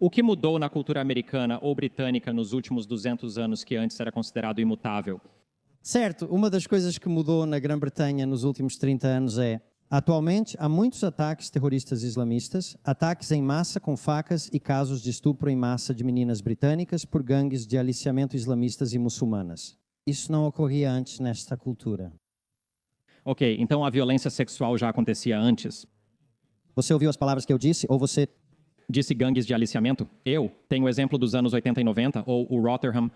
O que mudou na cultura americana ou britânica nos últimos 200 anos que antes era considerado imutável? Certo, uma das coisas que mudou na Grã-Bretanha nos últimos 30 anos é, atualmente, há muitos ataques terroristas islamistas, ataques em massa com facas e casos de estupro em massa de meninas britânicas por gangues de aliciamento islamistas e muçulmanas. Isso não ocorria antes nesta cultura. Ok, então a violência sexual já acontecia antes? Você ouviu as palavras que eu disse, ou você... Disse gangues de aliciamento? Eu tenho o exemplo dos anos 80 e 90, ou o Rotherham.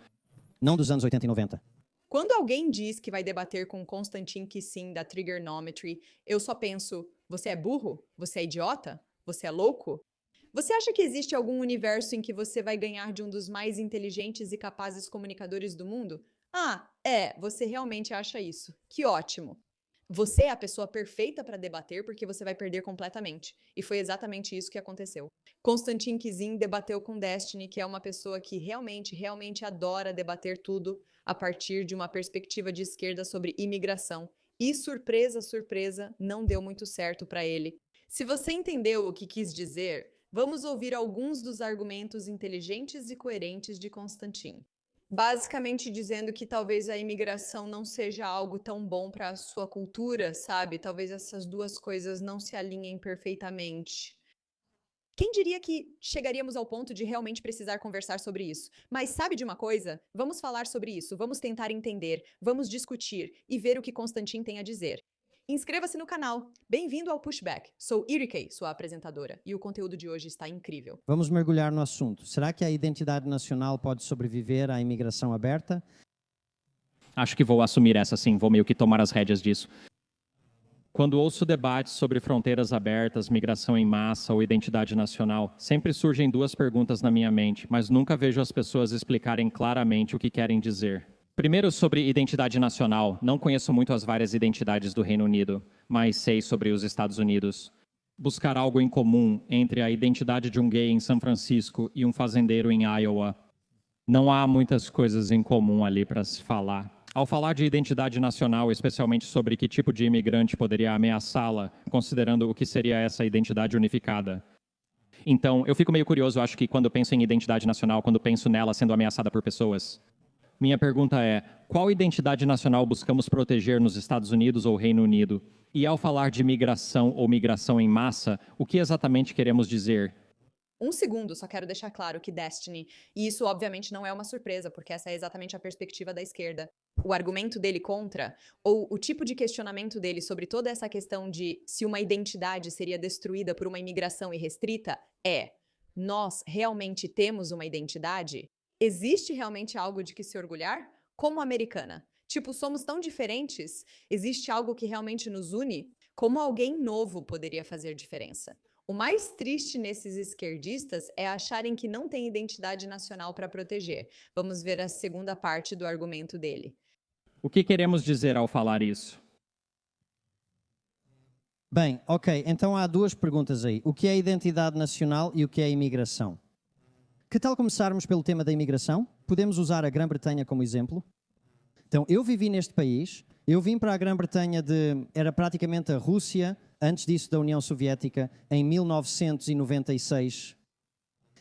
Não dos anos 80 e 90. Quando alguém diz que vai debater com Konstantin Kisin da Trigonometry, eu só penso, você é burro? Você é idiota? Você é louco? Você acha que existe algum universo em que você vai ganhar de um dos mais inteligentes e capazes comunicadores do mundo? Ah, você realmente acha isso. Que ótimo! Você é a pessoa perfeita para debater porque você vai perder completamente. E foi exatamente isso que aconteceu. Konstantin Kisin debateu com Destiny, que é uma pessoa que realmente adora debater tudo a partir de uma perspectiva de esquerda sobre imigração. E surpresa, não deu muito certo para ele. Se você entendeu o que quis dizer, vamos ouvir alguns dos argumentos inteligentes e coerentes de Konstantin. Basicamente dizendo que talvez a imigração não seja algo tão bom para a sua cultura, sabe? Talvez essas duas coisas não se alinhem perfeitamente. Quem diria que chegaríamos ao ponto de realmente precisar conversar sobre isso? Mas sabe de uma coisa? Vamos falar sobre isso, vamos tentar entender, vamos discutir e ver o que Konstantin tem a dizer. Inscreva-se no canal. Bem-vindo ao Pushback. Sou Irikei, sua apresentadora, e o conteúdo de hoje está incrível. Vamos mergulhar no assunto. Será que a identidade nacional pode sobreviver à imigração aberta? Acho que vou assumir essa sim, vou meio que tomar as rédeas disso. Quando ouço debates sobre fronteiras abertas, migração em massa ou identidade nacional, sempre surgem duas perguntas na minha mente, mas nunca vejo as pessoas explicarem claramente o que querem dizer. Primeiro, sobre identidade nacional. Não conheço muito as várias identidades do Reino Unido, mas sei sobre os Estados Unidos. Buscar algo em comum entre a identidade de um gay em São Francisco e um fazendeiro em Iowa. Não há muitas coisas em comum ali para se falar. Ao falar de identidade nacional, especialmente sobre que tipo de imigrante poderia ameaçá-la, considerando o que seria essa identidade unificada. Então, eu fico meio curioso, acho que quando penso em identidade nacional, quando penso nela sendo ameaçada por pessoas. Minha pergunta é, qual identidade nacional buscamos proteger nos Estados Unidos ou Reino Unido? E ao falar de migração ou migração em massa, o que exatamente queremos dizer? Um segundo, só quero deixar claro que Destiny, e isso obviamente não é uma surpresa, porque essa é exatamente a perspectiva da esquerda. O argumento dele contra, ou o tipo de questionamento dele sobre toda essa questão de se uma identidade seria destruída por uma imigração irrestrita é: nós realmente temos uma identidade? Existe realmente algo de que se orgulhar? Como americana. Tipo, somos tão diferentes? Existe algo que realmente nos une? Como alguém novo poderia fazer diferença? O mais triste nesses esquerdistas é acharem que não tem identidade nacional para proteger. Vamos ver a segunda parte do argumento dele. O que queremos dizer ao falar isso? Bem, ok, então há duas perguntas aí. O que é identidade nacional e o que é imigração? Que tal começarmos pelo tema da imigração? Podemos usar a Grã-Bretanha como exemplo. Então, eu vivi neste país, eu vim para a Grã-Bretanha era praticamente a Rússia, antes disso da União Soviética, em 1996.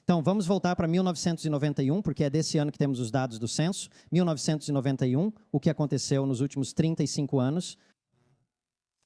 Então, vamos voltar para 1991, porque é desse ano que temos os dados do censo. 1991, o que aconteceu nos últimos 35 anos.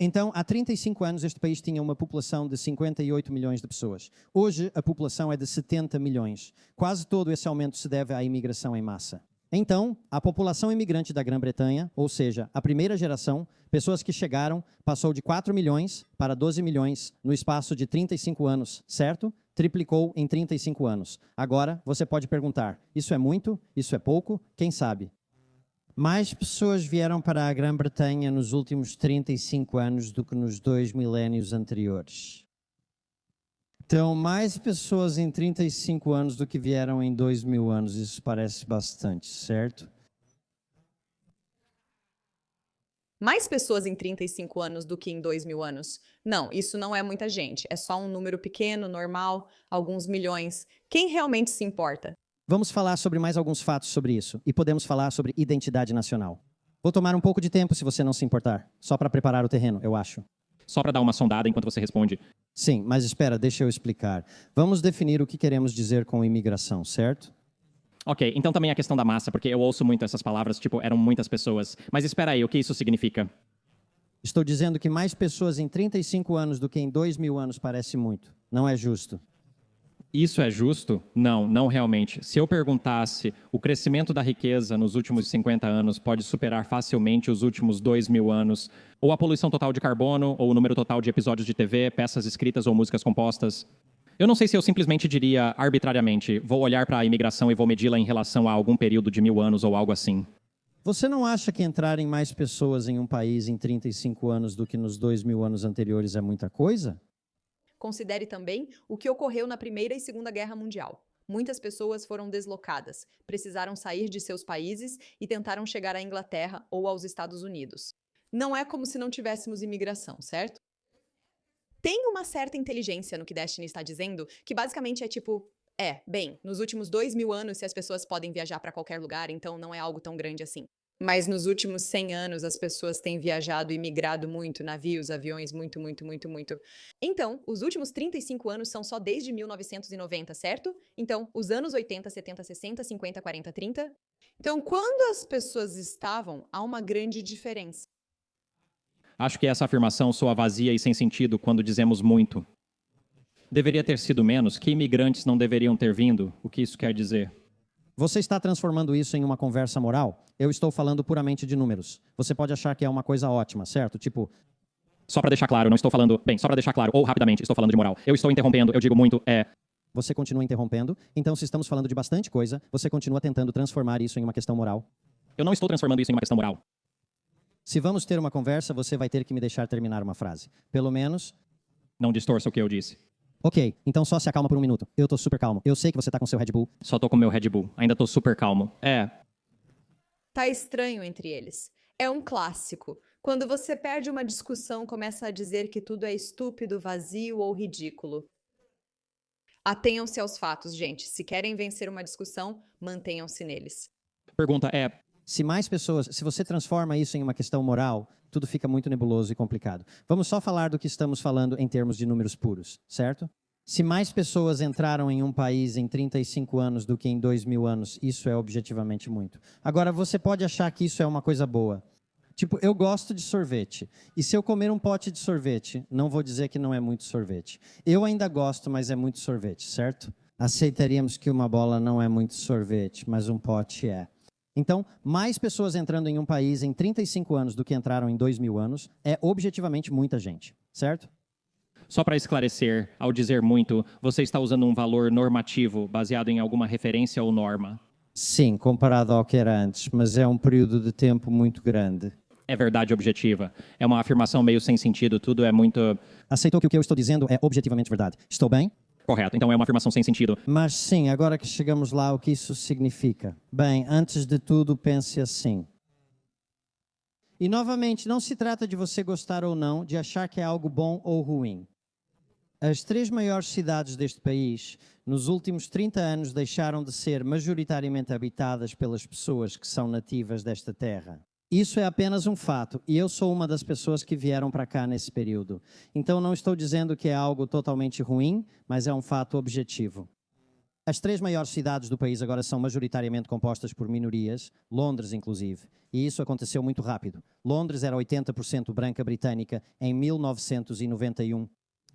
Então, há 35 anos, este país tinha uma população de 58 milhões de pessoas. Hoje, a população é de 70 milhões. Quase todo esse aumento se deve à imigração em massa. Então, a população imigrante da Grã-Bretanha, ou seja, a primeira geração, pessoas que chegaram, passou de 4 milhões para 12 milhões no espaço de 35 anos, certo? Triplicou em 35 anos. Agora, você pode perguntar, isso é muito? Isso é pouco? Quem sabe? Mais pessoas vieram para a Grã-Bretanha nos últimos 35 anos do que nos 2 milénios anteriores. Então, mais pessoas em 35 anos do que vieram em 2000 anos. Isso parece bastante, certo? Mais pessoas em 35 anos do que em 2000 anos? Não, isso não é muita gente. É só um número pequeno, normal, alguns milhões. Quem realmente se importa? Vamos falar sobre mais alguns fatos sobre isso. E podemos falar sobre identidade nacional. Vou tomar um pouco de tempo, se você não se importar. Só para preparar o terreno, eu acho. Só para dar uma sondada enquanto você responde. Sim, mas espera, deixa eu explicar. Vamos definir o que queremos dizer com imigração, certo? Ok, então também a questão da massa, porque eu ouço muito essas palavras, tipo, eram muitas pessoas. Mas espera aí, o que isso significa? Estou dizendo que mais pessoas em 35 anos do que em 2.000 anos parece muito. Não é justo. Isso é justo? Não, não realmente. Se eu perguntasse, o crescimento da riqueza nos últimos 50 anos pode superar facilmente os últimos 2.000 anos, ou a poluição total de carbono, ou o número total de episódios de TV, peças escritas ou músicas compostas. Eu não sei se eu simplesmente diria arbitrariamente, vou olhar para a imigração e vou medi-la em relação a algum período de 1.000 anos ou algo assim. Você não acha que entrarem mais pessoas em um país em 35 anos do que nos 2.000 anos anteriores é muita coisa? Considere também o que ocorreu na Primeira e Segunda Guerra Mundial. Muitas pessoas foram deslocadas, precisaram sair de seus países e tentaram chegar à Inglaterra ou aos Estados Unidos. Não é como se não tivéssemos imigração, certo? Tem uma certa inteligência no que Destiny está dizendo, que basicamente é tipo, bem, nos últimos 2.000 anos, se as pessoas podem viajar para qualquer lugar, então não é algo tão grande assim. Mas nos últimos 100 anos, as pessoas têm viajado e migrado muito, navios, aviões, muito, muito, muito, muito. Então, os últimos 35 anos são só desde 1990, certo? Então, os anos 80, 70, 60, 50, 40, 30. Então, quando as pessoas estavam, há uma grande diferença. Acho que essa afirmação soa vazia e sem sentido quando dizemos muito. Deveria ter sido menos, que imigrantes não deveriam ter vindo? O que isso quer dizer? Você está transformando isso em uma conversa moral? Eu estou falando puramente de números. Você pode achar que é uma coisa ótima, certo? Tipo, Só para deixar claro, não estou falando... Bem, só para deixar claro, ou rapidamente, estou falando de moral. Eu estou interrompendo, eu digo muito, você continua interrompendo. Então, se estamos falando de bastante coisa, você continua tentando transformar isso em uma questão moral. Eu não estou transformando isso em uma questão moral. Se vamos ter uma conversa, você vai ter que me deixar terminar uma frase. Pelo menos... Não distorça o que eu disse. Ok, então só se acalma por um minuto. Eu tô super calmo. Eu sei que você tá com seu Red Bull. Só tô com meu Red Bull. Ainda tô super calmo. Tá estranho entre eles. É um clássico. Quando você perde uma discussão, começa a dizer que tudo é estúpido, vazio ou ridículo. Atenham-se aos fatos, gente. Se querem vencer uma discussão, mantenham-se neles. Pergunta Se mais pessoas, se você transforma isso em uma questão moral, tudo fica muito nebuloso e complicado. Vamos só falar do que estamos falando em termos de números puros, certo? Se mais pessoas entraram em um país em 35 anos do que em 2.000 anos, isso é objetivamente muito. Agora, você pode achar que isso é uma coisa boa. Tipo, eu gosto de sorvete. E se eu comer um pote de sorvete, não vou dizer que não é muito sorvete. Eu ainda gosto, mas é muito sorvete, certo? Aceitaríamos que uma bola não é muito sorvete, mas um pote é. Então, mais pessoas entrando em um país em 35 anos do que entraram em 2.000 anos é objetivamente muita gente, certo? Só para esclarecer, ao dizer muito, você está usando um valor normativo baseado em alguma referência ou norma? Sim, comparado ao que era antes, mas é um período de tempo muito grande. É verdade objetiva. É uma afirmação meio sem sentido, tudo é muito... Aceitou que o que eu estou dizendo é objetivamente verdade. Estou bem? Correto, então é uma afirmação sem sentido. Mas sim, agora que chegamos lá, o que isso significa? Bem, antes de tudo, pense assim. E novamente, não se trata de você gostar ou não, de achar que é algo bom ou ruim. As 3 maiores cidades deste país, nos últimos 30 anos, deixaram de ser majoritariamente habitadas pelas pessoas que são nativas desta terra. Isso é apenas um fato, e eu sou uma das pessoas que vieram para cá nesse período. Então não estou dizendo que é algo totalmente ruim, mas é um fato objetivo. As 3 maiores cidades do país agora são majoritariamente compostas por minorias, Londres inclusive, e isso aconteceu muito rápido. Londres era 80% branca britânica em 1991.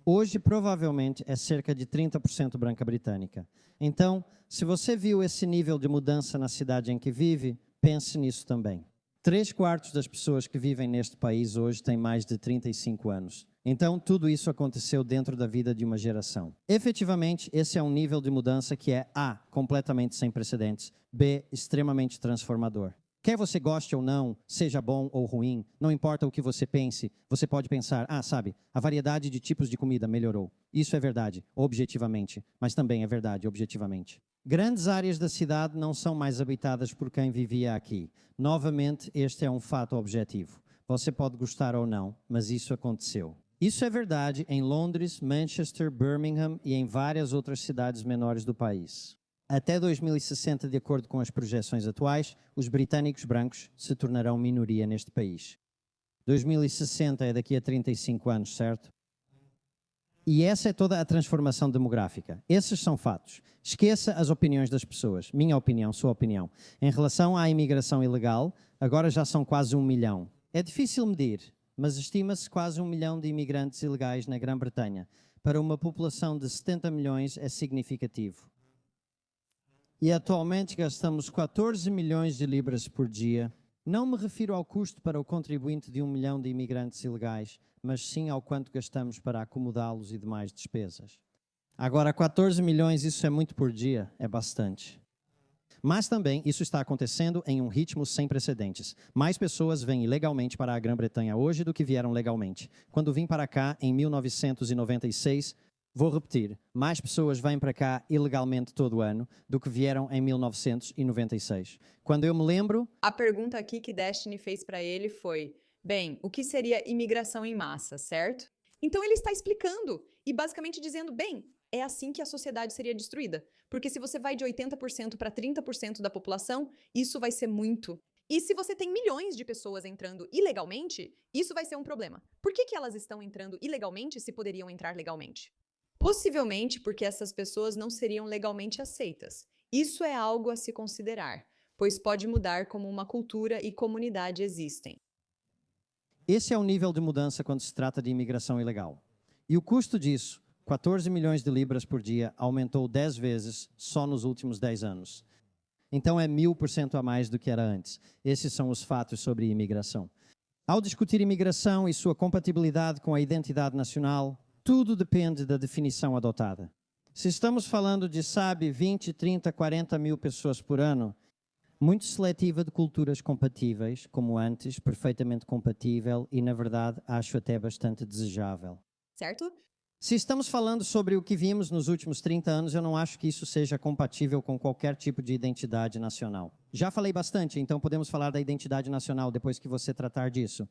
Hoje, provavelmente, é cerca de 30% branca britânica. Então, se você viu esse nível de mudança na cidade em que vive, pense nisso também. 3/4 das pessoas que vivem neste país hoje têm mais de 35 anos. Então, tudo isso aconteceu dentro da vida de uma geração. Efetivamente, esse é um nível de mudança que é A, completamente sem precedentes, B, extremamente transformador. Quer você goste ou não, seja bom ou ruim, não importa o que você pense, você pode pensar, sabe, a variedade de tipos de comida melhorou. Isso é verdade, objetivamente, mas também é verdade, objetivamente. Grandes áreas da cidade não são mais habitadas por quem vivia aqui. Novamente, este é um fato objetivo. Você pode gostar ou não, mas isso aconteceu. Isso é verdade em Londres, Manchester, Birmingham e em várias outras cidades menores do país. Até 2060, de acordo com as projeções atuais, os britânicos brancos se tornarão minoria neste país. 2060 é daqui a 35 anos, certo? E essa é toda a transformação demográfica. Esses são fatos. Esqueça as opiniões das pessoas. Minha opinião, sua opinião. Em relação à imigração ilegal, agora já são quase 1 milhão. É difícil medir, mas estima-se quase 1 milhão de imigrantes ilegais na Grã-Bretanha. Para uma população de 70 milhões é significativo. E atualmente gastamos 14 milhões de libras por dia. Não me refiro ao custo para o contribuinte de 1 milhão de imigrantes ilegais, mas sim ao quanto gastamos para acomodá-los e demais despesas. Agora, 14 milhões, isso é muito por dia, é bastante. Mas também isso está acontecendo em um ritmo sem precedentes. Mais pessoas vêm ilegalmente para a Grã-Bretanha hoje do que vieram legalmente. Quando vim para cá em 1996, vou repetir, mais pessoas vêm para cá ilegalmente todo ano do que vieram em 1996. Quando eu me lembro... A pergunta aqui que Destiny fez para ele foi: bem, o que seria imigração em massa, certo? Então ele está explicando e basicamente dizendo, bem, é assim que a sociedade seria destruída. Porque se você vai de 80% para 30% da população, isso vai ser muito. E se você tem milhões de pessoas entrando ilegalmente, isso vai ser um problema. Por que elas estão entrando ilegalmente se poderiam entrar legalmente? Possivelmente porque essas pessoas não seriam legalmente aceitas. Isso é algo a se considerar, pois pode mudar como uma cultura e comunidade existem. Esse é o nível de mudança quando se trata de imigração ilegal. E o custo disso, 14 milhões de libras por dia, aumentou 10 vezes só nos últimos 10 anos. Então é 1000% a mais do que era antes. Esses são os fatos sobre imigração. Ao discutir imigração e sua compatibilidade com a identidade nacional, tudo depende da definição adotada. Se estamos falando de, 20, 30, 40 mil pessoas por ano, muito seletiva de culturas compatíveis, como antes, perfeitamente compatível e, na verdade, acho até bastante desejável. Certo? Se estamos falando sobre o que vimos nos últimos 30 anos, eu não acho que isso seja compatível com qualquer tipo de identidade nacional. Já falei bastante, então podemos falar da identidade nacional depois que você tratar disso.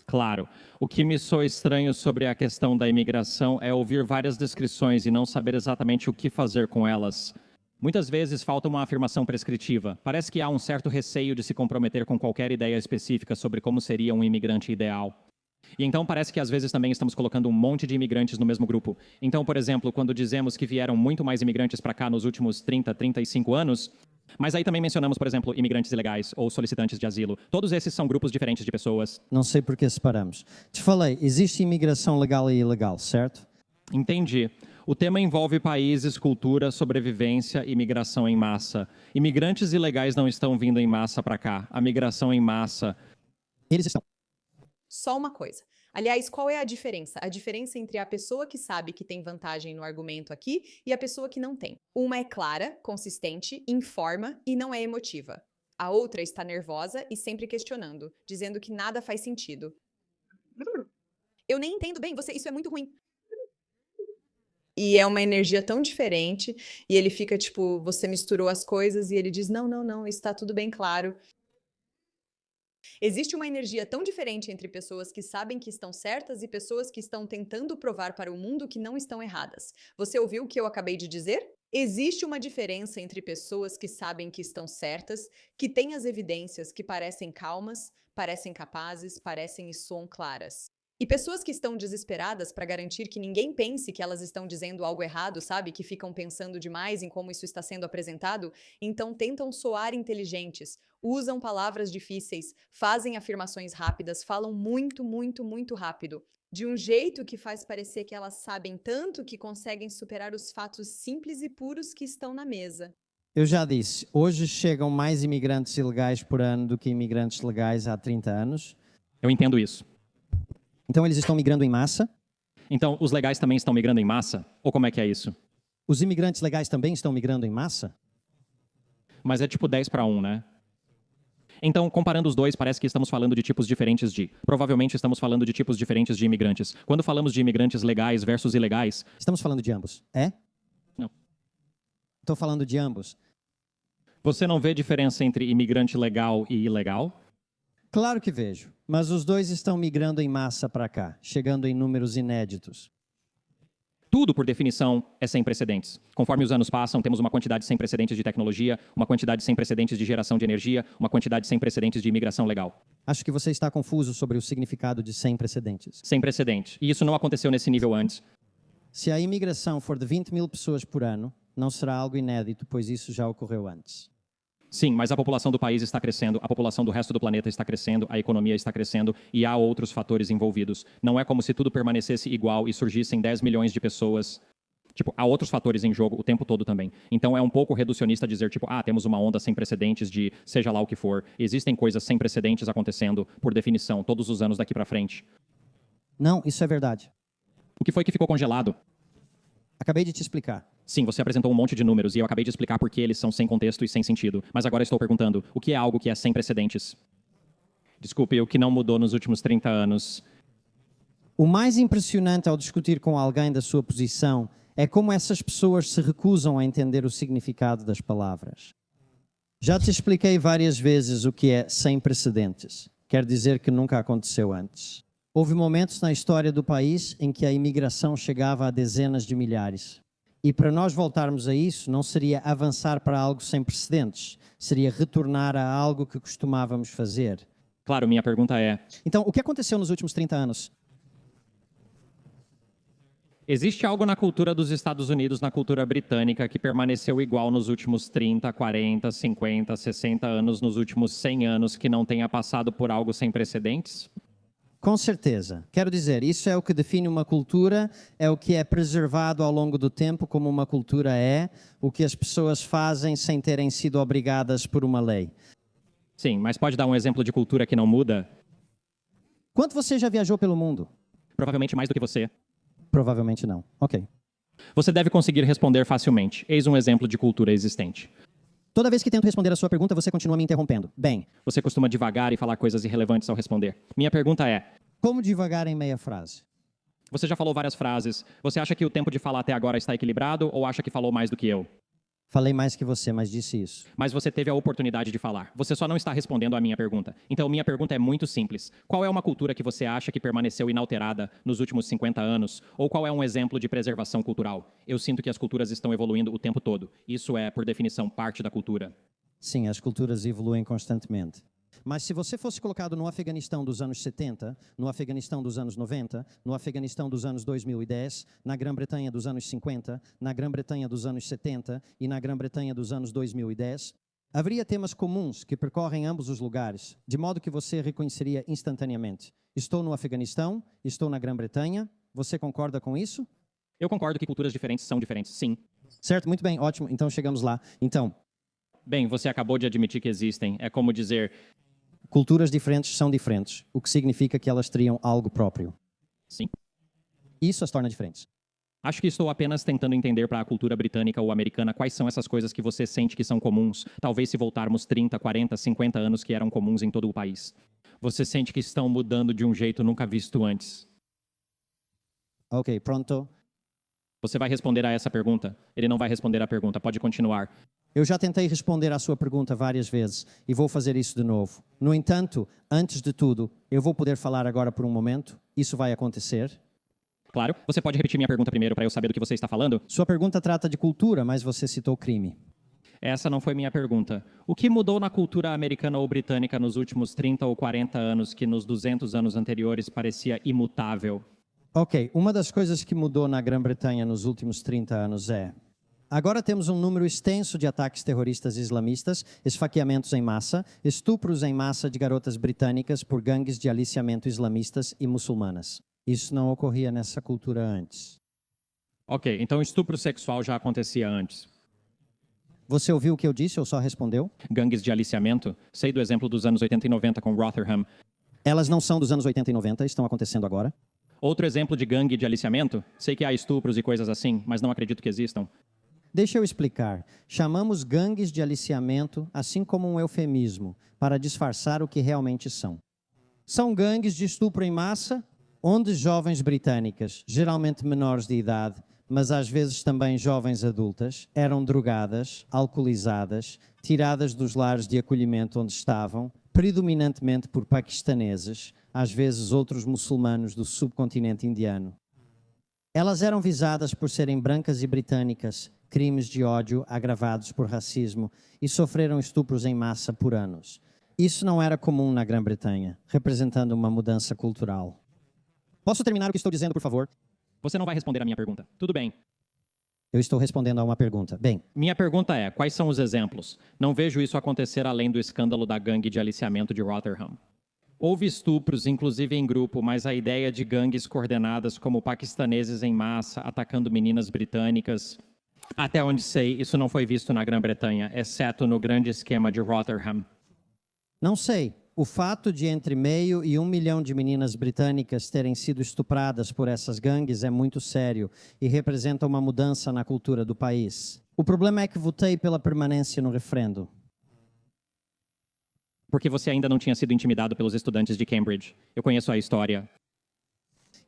Claro. O que me soa estranho sobre a questão da imigração é ouvir várias descrições e não saber exatamente o que fazer com elas. Muitas vezes falta uma afirmação prescritiva. Parece que há um certo receio de se comprometer com qualquer ideia específica sobre como seria um imigrante ideal. E então parece que às vezes também estamos colocando um monte de imigrantes no mesmo grupo. Então, por exemplo, quando dizemos que vieram muito mais imigrantes para cá nos últimos 30, 35 anos, mas aí também mencionamos, por exemplo, imigrantes ilegais ou solicitantes de asilo. Todos esses são grupos diferentes de pessoas. Não sei por que separamos. Te falei, existe imigração legal e ilegal, certo? Entendi. O tema envolve países, cultura, sobrevivência e migração em massa. Imigrantes ilegais não estão vindo em massa para cá. A migração em massa... Eles estão. Só uma coisa. Aliás, qual é a diferença? A diferença entre a pessoa que sabe que tem vantagem no argumento aqui e a pessoa que não tem. Uma é clara, consistente, informa e não é emotiva. A outra está nervosa e sempre questionando, dizendo que nada faz sentido. Eu nem entendo bem, isso é muito ruim. E é uma energia tão diferente, e ele fica tipo, você misturou as coisas, e ele diz, não, está tudo bem claro. Existe uma energia tão diferente entre pessoas que sabem que estão certas e pessoas que estão tentando provar para o mundo que não estão erradas. Você ouviu o que eu acabei de dizer? Existe uma diferença entre pessoas que sabem que estão certas, que têm as evidências, que parecem calmas, parecem capazes, parecem e soam claras. E pessoas que estão desesperadas para garantir que ninguém pense que elas estão dizendo algo errado, sabe? Que ficam pensando demais em como isso está sendo apresentado, então tentam soar inteligentes, usam palavras difíceis, fazem afirmações rápidas, falam muito rápido, de um jeito que faz parecer que elas sabem tanto que conseguem superar os fatos simples e puros que estão na mesa. Eu já disse, hoje chegam mais imigrantes ilegais por ano do que imigrantes legais há 30 anos. Eu entendo isso. Então eles estão migrando em massa? Então, os legais também estão migrando em massa? Ou como é que é isso? Os imigrantes legais também estão migrando em massa? Mas é tipo 10 para 1, né? Então, comparando os dois, parece que estamos falando de tipos diferentes de... Provavelmente estamos falando de tipos diferentes de imigrantes. Quando falamos de imigrantes legais versus ilegais... Estamos falando de ambos, é? Não. Estou falando de ambos. Você não vê diferença entre imigrante legal e ilegal? Claro que vejo, mas os dois estão migrando em massa para cá, chegando em números inéditos. Tudo, por definição, é sem precedentes. Conforme os anos passam, temos uma quantidade sem precedentes de tecnologia, uma quantidade sem precedentes de geração de energia, uma quantidade sem precedentes de imigração legal. Acho que você está confuso sobre o significado de sem precedentes. Sem precedente. E isso não aconteceu nesse nível antes. Se a imigração for de 20 mil pessoas por ano, não será algo inédito, pois isso já ocorreu antes. Sim, mas a população do país está crescendo, a população do resto do planeta está crescendo, a economia está crescendo e há outros fatores envolvidos. Não é como se tudo permanecesse igual e surgissem 10 milhões de pessoas. Tipo, há outros fatores em jogo o tempo todo também. Então é um pouco reducionista dizer, tipo, temos uma onda sem precedentes de seja lá o que for. Existem coisas sem precedentes acontecendo, por definição, todos os anos daqui para frente. Não, isso é verdade. O que foi que ficou congelado? Acabei de te explicar. Sim, você apresentou um monte de números e eu acabei de explicar por que eles são sem contexto e sem sentido. Mas agora estou perguntando, o que é algo que é sem precedentes? Desculpe, o que não mudou nos últimos 30 anos? O mais impressionante ao discutir com alguém da sua posição é como essas pessoas se recusam a entender o significado das palavras. Já te expliquei várias vezes o que é sem precedentes. Quer dizer que nunca aconteceu antes. Houve momentos na história do país em que a imigração chegava a dezenas de milhares. E para nós voltarmos a isso, não seria avançar para algo sem precedentes, seria retornar a algo que costumávamos fazer. Claro, minha pergunta é: Então, o que aconteceu nos últimos 30 anos? existe algo na cultura dos Estados Unidos, na cultura britânica, que permaneceu igual nos últimos 30, 40, 50, 60 anos, nos últimos 100 anos, que não tenha passado por algo sem precedentes? Com certeza. Quero dizer, isso é o que define uma cultura, é o que é preservado ao longo do tempo como uma cultura é, o que as pessoas fazem sem terem sido obrigadas por uma lei. Sim, mas pode dar um exemplo de cultura que não muda? Quanto você já viajou pelo mundo? Provavelmente mais do que você. Provavelmente não. Ok. Você deve conseguir responder facilmente. Eis um exemplo de cultura existente. Toda vez que tento responder a sua pergunta, você continua me interrompendo. Bem, Você costuma divagar e falar coisas irrelevantes ao responder. Minha pergunta é: como devagar em meia frase? você já falou várias frases. Você acha que o tempo de falar até agora está equilibrado ou acha que falou mais do que eu? Falei mais que você, mas disse isso. Mas você teve a oportunidade de falar. Você só não está respondendo à minha pergunta. Então, minha pergunta é muito simples. Qual é uma cultura que você acha que permaneceu inalterada nos últimos 50 anos? Ou qual é um exemplo de preservação cultural? Eu sinto que as culturas estão evoluindo o tempo todo. Isso é, por definição, parte da cultura. Sim, as culturas evoluem constantemente. Mas se você fosse colocado no Afeganistão dos anos 70, no Afeganistão dos anos 90, no Afeganistão dos anos 2010, na Grã-Bretanha dos anos 50, na Grã-Bretanha dos anos 70 e na Grã-Bretanha dos anos 2010, haveria temas comuns que percorrem ambos os lugares, de modo que você reconheceria instantaneamente. Estou no Afeganistão, estou na Grã-Bretanha, você concorda com isso? Eu concordo que culturas diferentes são diferentes, sim. Certo, muito bem, ótimo, então chegamos lá. Então, Bem, você acabou de admitir que existem. É como dizer, culturas diferentes são diferentes, o que significa que elas teriam algo próprio. sim. Isso as torna diferentes. Acho que estou apenas tentando entender para a cultura britânica ou americana quais são essas coisas que você sente que são comuns. Talvez se voltarmos 30, 40, 50 anos que eram comuns em todo o país. Você sente que estão mudando de um jeito nunca visto antes. Ok, pronto. Você vai responder a essa pergunta? Ele não vai responder a pergunta. Pode continuar. Eu já tentei responder à sua pergunta várias vezes e vou fazer isso de novo. No entanto, antes de tudo, eu vou poder falar agora por um momento? Isso vai acontecer? Claro. Você pode repetir minha pergunta primeiro para eu saber do que você está falando? Sua pergunta trata de cultura, mas você citou crime. Essa não foi minha pergunta. O que mudou na cultura americana ou britânica nos últimos 30 ou 40 anos que nos 200 anos anteriores parecia imutável? Ok, uma das coisas que mudou na Grã-Bretanha nos últimos 30 anos é... Agora temos um número extenso de ataques terroristas islamistas, esfaqueamentos em massa, estupros em massa de garotas britânicas por gangues de aliciamento islamistas e muçulmanas. Isso não ocorria nessa cultura antes. Ok, então estupro sexual já acontecia antes. Você ouviu o que eu disse ou só respondeu? Gangues de aliciamento? Sei do exemplo dos anos 80 e 90 com Rotherham. Elas não são dos anos 80 e 90, estão acontecendo agora. Outro exemplo de gangue de aliciamento? Sei que há estupros e coisas assim, mas não acredito que existam. Deixa eu explicar. Chamamos gangues de aliciamento, assim como um eufemismo, para disfarçar o que realmente são. São gangues de estupro em massa, onde jovens britânicas, geralmente menores de idade, mas às vezes também jovens adultas, eram drogadas, alcoolizadas, tiradas dos lares de acolhimento onde estavam, predominantemente por paquistaneses, às vezes outros muçulmanos do subcontinente indiano. Elas eram visadas por serem brancas e britânicas, crimes de ódio agravados por racismo e sofreram estupros em massa por anos. Isso não era comum na Grã-Bretanha, representando uma mudança cultural. Posso terminar o que estou dizendo, por favor? Você não vai responder a minha pergunta. Tudo bem. Eu estou respondendo a uma pergunta. Bem, Minha pergunta é: quais são os exemplos? Não vejo isso acontecer além do escândalo da gangue de aliciamento de Rotherham. Houve estupros, inclusive em grupo, mas a ideia de gangues coordenadas como paquistaneses em massa atacando meninas britânicas. Até onde sei, isso não foi visto na Grã-Bretanha, exceto no grande esquema de Rotherham. não sei. O fato de entre 500 e 1 milhão de meninas britânicas terem sido estupradas por essas gangues é muito sério e representa uma mudança na cultura do país. O problema é que votei pela permanência no referendo. Porque você ainda não tinha sido intimidado pelos estudantes de Cambridge. Eu conheço a história.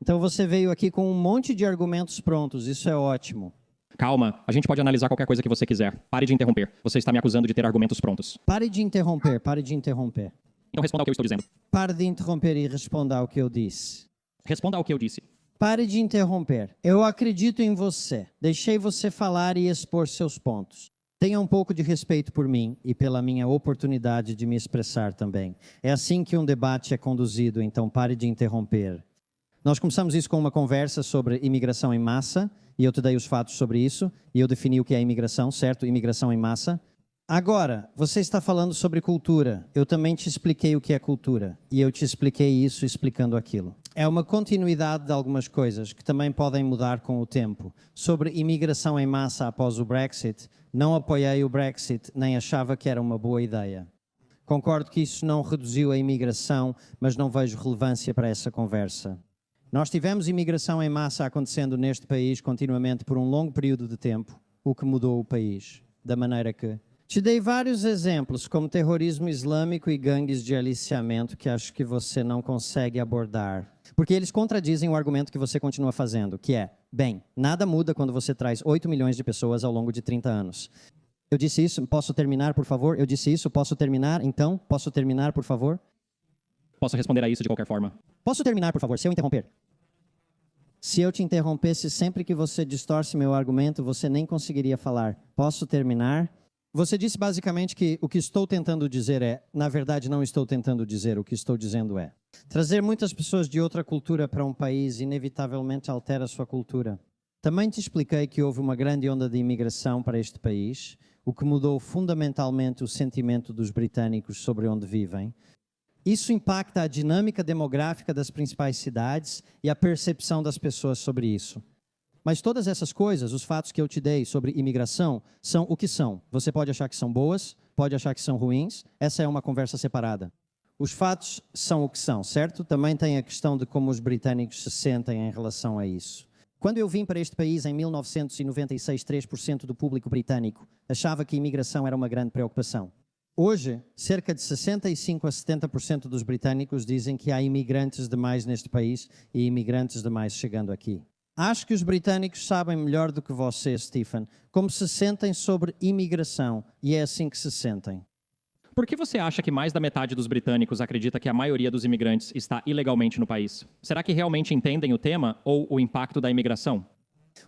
Então você veio aqui com um monte de argumentos prontos, isso é ótimo. Calma, a gente pode analisar qualquer coisa que você quiser. Pare de interromper. Você está me acusando de ter argumentos prontos. Pare de interromper, pare de interromper. Então responda ao que eu estou dizendo. Pare de interromper e responda ao que eu disse. Responda ao que eu disse. Pare de interromper. Eu acredito em você. Deixei você falar e expor seus pontos. Tenha um pouco de respeito por mim e pela minha oportunidade de me expressar também. É assim que um debate é conduzido, então pare de interromper. Nós começamos isso com uma conversa sobre imigração em massa, e eu te dei os fatos sobre isso, e eu defini o que é imigração, certo? Imigração em massa. Agora, você está falando sobre cultura. Eu também te expliquei o que é cultura, e eu te expliquei isso explicando aquilo. É uma continuidade de algumas coisas que também podem mudar com o tempo. Sobre imigração em massa após o Brexit, não apoiei o Brexit, nem achava que era uma boa ideia. Concordo que isso não reduziu a imigração, mas não vejo relevância para essa conversa. Nós tivemos imigração em massa acontecendo neste país continuamente por um longo período de tempo, o que mudou o país, da maneira que... Te dei vários exemplos, como terrorismo islâmico e gangues de aliciamento, que acho que você não consegue abordar. Porque eles contradizem o argumento que você continua fazendo, que é, bem, nada muda quando você traz 8 milhões de pessoas ao longo de 30 anos. Eu disse isso, posso terminar, por favor? Eu disse isso, posso terminar? Então, posso terminar, por favor? Posso responder a isso de qualquer forma. Posso terminar, por favor, se eu interromper? Se eu te interrompesse sempre que você distorce meu argumento, você nem conseguiria falar. Posso terminar? Você disse basicamente que o que estou tentando dizer é, na verdade não estou tentando dizer, o que estou dizendo é. Trazer muitas pessoas de outra cultura para um país inevitavelmente altera a sua cultura. Também te expliquei que houve uma grande onda de imigração para este país, o que mudou fundamentalmente o sentimento dos britânicos sobre onde vivem. Isso impacta a dinâmica demográfica das principais cidades e a percepção das pessoas sobre isso. Mas todas essas coisas, os fatos que eu te dei sobre imigração, são o que são. Você pode achar que são boas, pode achar que são ruins, essa é uma conversa separada. Os fatos são o que são, certo? Também tem a questão de como os britânicos se sentem em relação a isso. Quando eu vim para este país em 1996, 3% do público britânico achava que a imigração era uma grande preocupação. Hoje, cerca de 65% a 70% dos britânicos dizem que há imigrantes demais neste país e imigrantes demais chegando aqui. Acho que os britânicos sabem melhor do que você, Stephen, como se sentem sobre imigração, e é assim que se sentem. Por que você acha que mais da metade dos britânicos acredita que a maioria dos imigrantes está ilegalmente no país? Será que realmente entendem o tema ou o impacto da imigração?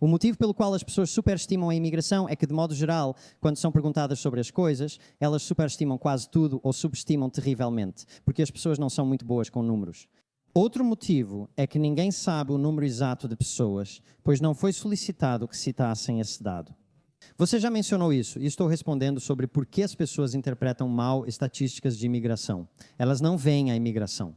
O motivo pelo qual as pessoas superestimam a imigração é que, de modo geral, quando são perguntadas sobre as coisas, elas superestimam quase tudo ou subestimam terrivelmente, porque as pessoas não são muito boas com números. Outro motivo é que ninguém sabe o número exato de pessoas, pois não foi solicitado que citassem esse dado. Você já mencionou isso e estou respondendo sobre por que as pessoas interpretam mal estatísticas de imigração. Elas não veem a imigração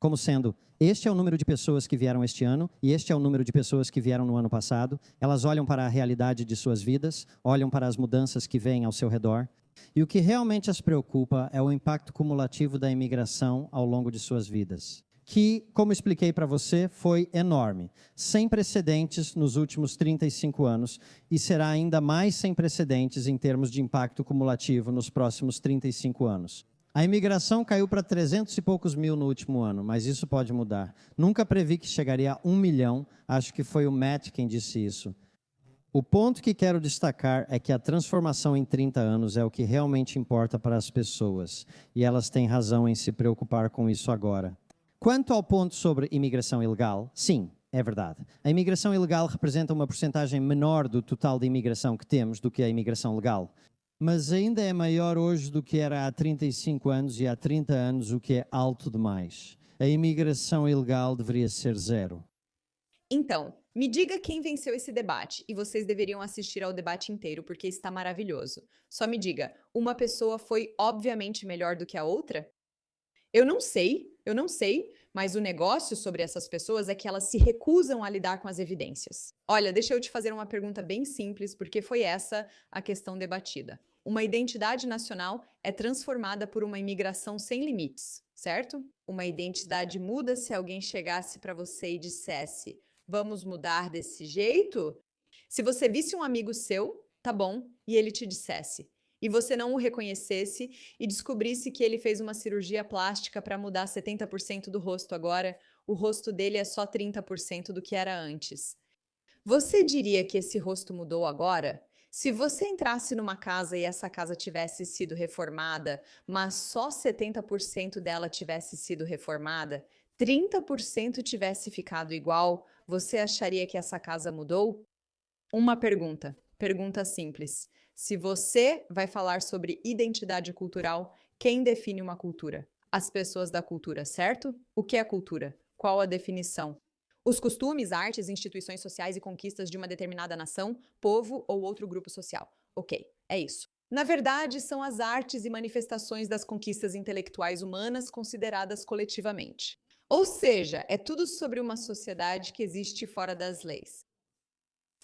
como sendo, este é o número de pessoas que vieram este ano e este é o número de pessoas que vieram no ano passado. Elas olham para a realidade de suas vidas, olham para as mudanças que vêm ao seu redor. E o que realmente as preocupa é o impacto cumulativo da imigração ao longo de suas vidas, que, como expliquei para você, foi enorme, sem precedentes nos últimos 35 anos e será ainda mais sem precedentes em termos de impacto cumulativo nos próximos 35 anos. A imigração caiu para 300 e poucos mil no último ano, mas isso pode mudar. Nunca previ que chegaria a 1 milhão, acho que foi o Matt quem disse isso. O ponto que quero destacar é que a transformação em 30 anos é o que realmente importa para as pessoas, e elas têm razão em se preocupar com isso agora. Quanto ao ponto sobre imigração ilegal, sim, é verdade. A imigração ilegal representa uma porcentagem menor do total de imigração que temos do que a imigração legal. Mas ainda é maior hoje do que era há 35 anos e há 30 anos, o que é alto demais. A imigração ilegal deveria ser zero. Então, me diga quem venceu esse debate, e vocês deveriam assistir ao debate inteiro, porque está maravilhoso. Só me diga, uma pessoa foi obviamente melhor do que a outra? Eu não sei, mas o negócio sobre essas pessoas é que elas se recusam a lidar com as evidências. Olha, deixa eu te fazer uma pergunta bem simples, porque foi essa a questão debatida. Uma identidade nacional é transformada por uma imigração sem limites, certo? Uma identidade muda se alguém chegasse para você e dissesse: vamos mudar desse jeito? Se você visse um amigo seu, tá bom, e ele te dissesse, e você não o reconhecesse e descobrisse que ele fez uma cirurgia plástica para mudar 70% do rosto agora, o rosto dele é só 30% do que era antes. Você diria que esse rosto mudou agora? Se você entrasse numa casa e essa casa tivesse sido reformada, mas só 70% dela tivesse sido reformada, 30% tivesse ficado igual, você acharia que essa casa mudou? Uma pergunta simples. Se você vai falar sobre identidade cultural, quem define uma cultura? As pessoas da cultura, certo? O que é cultura? Qual a definição? Os costumes, artes, instituições sociais e conquistas de uma determinada nação, povo ou outro grupo social. Ok, é isso. Na verdade, são as artes e manifestações das conquistas intelectuais humanas consideradas coletivamente. Ou seja, é tudo sobre uma sociedade que existe fora das leis.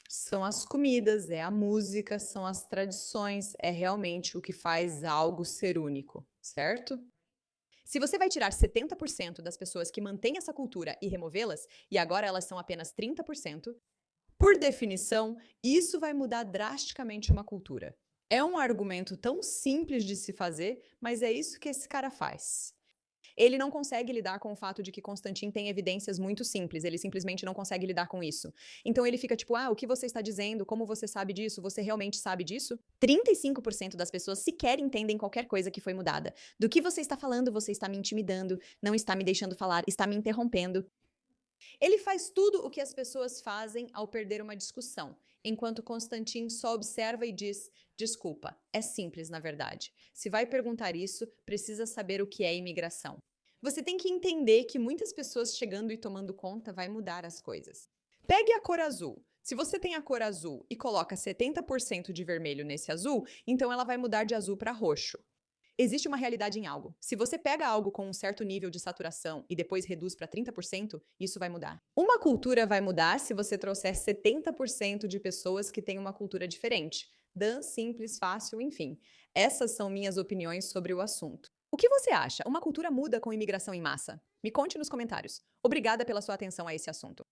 São as comidas, é a música, são as tradições, é realmente o que faz algo ser único, certo? Se você vai tirar 70% das pessoas que mantêm essa cultura e removê-las, e agora elas são apenas 30%, por definição, isso vai mudar drasticamente uma cultura. É um argumento tão simples de se fazer, mas é isso que esse cara faz. Ele não consegue lidar com o fato de que Constantin tem evidências muito simples, ele simplesmente não consegue lidar com isso. Então ele fica tipo, o que você está dizendo? Como você sabe disso? Você realmente sabe disso? 35% das pessoas sequer entendem qualquer coisa que foi mudada. Do que você está falando? Você está me intimidando, não está me deixando falar, está me interrompendo. Ele faz tudo o que as pessoas fazem ao perder uma discussão, enquanto Constantin só observa e diz, desculpa, é simples na verdade. Se vai perguntar isso, precisa saber o que é imigração. Você tem que entender que muitas pessoas chegando e tomando conta vai mudar as coisas. Pegue a cor azul. Se você tem a cor azul e coloca 70% de vermelho nesse azul, então ela vai mudar de azul para roxo. Existe uma realidade em algo. Se você pega algo com um certo nível de saturação e depois reduz para 30%, isso vai mudar. Uma cultura vai mudar se você trouxer 70% de pessoas que têm uma cultura diferente. Dan, simples, fácil, enfim. Essas são minhas opiniões sobre o assunto. O que você acha? Uma cultura muda com imigração em massa? Me conte nos comentários. Obrigada pela sua atenção a esse assunto.